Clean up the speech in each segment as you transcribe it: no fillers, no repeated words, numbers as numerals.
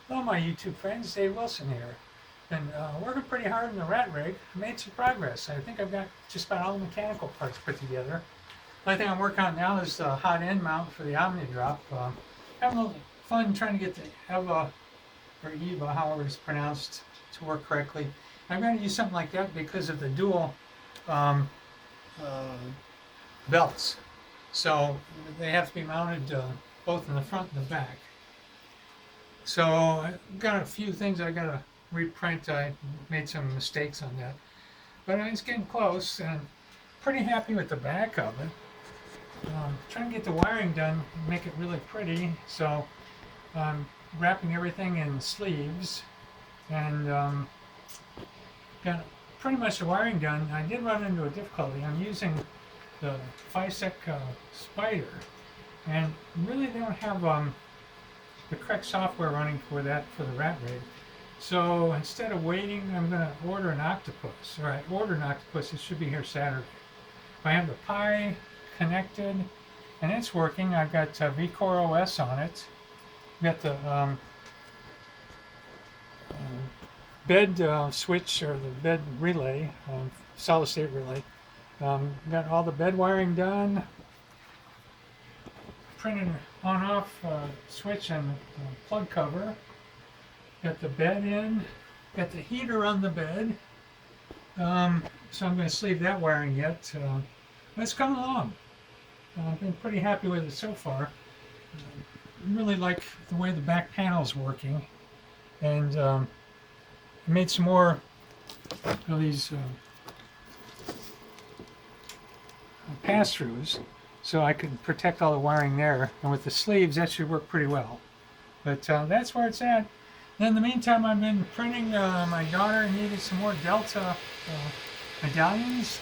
Hello, my YouTube friends. Dave Wilson here. Been working pretty hard in the rat rig. Made some progress. I think I've got just about all the mechanical parts put together. The only thing I'm working on now is the hot end mount for the OmniaDrop. Having a little fun trying to get the Eva, or Eva, however it's pronounced, to work correctly. I'm going to use something like that because of the dual um, uh, belts. So they have to be mounted both in the front and the back. So I've got a few things I gotta reprint. I made some mistakes on that, but it's getting close and pretty happy with the back of it. Trying to get the wiring done, make it really pretty. So I'm wrapping everything in sleeves and got pretty much the wiring done. I did run into a difficulty. I'm using the FISEC Spider, and really they don't have the correct software running for that for the rat rig. So instead of waiting, I'm going to order an octopus. Or I ordered an octopus. It should be here Saturday. I have the Pi connected, and it's working. I've got VCore OS on it. I've got the bed switch, or the bed relay, solid state relay. Got all the bed wiring done. Printed on off switch and plug cover. Got the bed in. Got the heater on the bed. So I'm going to sleeve that wiring yet. But it's coming along. I've been pretty happy with it so far. Really like the way the back panel's working. And I made some more of these pass-throughs, so I could protect all the wiring there. And with the sleeves, that should work pretty well. But that's where it's at. In the meantime, I've been printing. My daughter needed some more Delta medallions.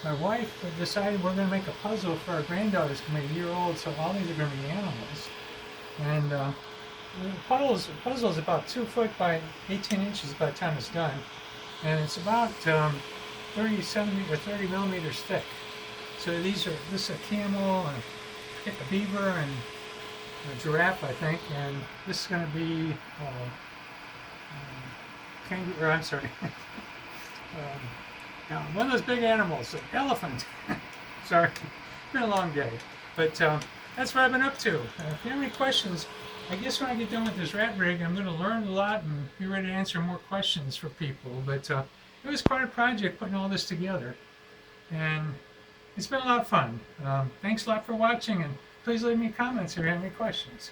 My wife decided we're going to make a puzzle for our granddaughter's going to be a year old, so all these are going to be animals. And the puzzle is about 2 foot by 18 inches by the time it's done. And it's about 30 millimeters thick. So this is a camel, a beaver, and a giraffe, I think, and this is going to be kangaroo. I'm sorry, one of those big animals, an elephant. Sorry, it's been a long day, but that's what I've been up to. If you have any questions, I guess when I get done with this rat rig, I'm going to learn a lot and be ready to answer more questions for people. But it was quite a project putting all this together, and it's been a lot of fun. Thanks a lot for watching, and please leave me comments if you have any questions.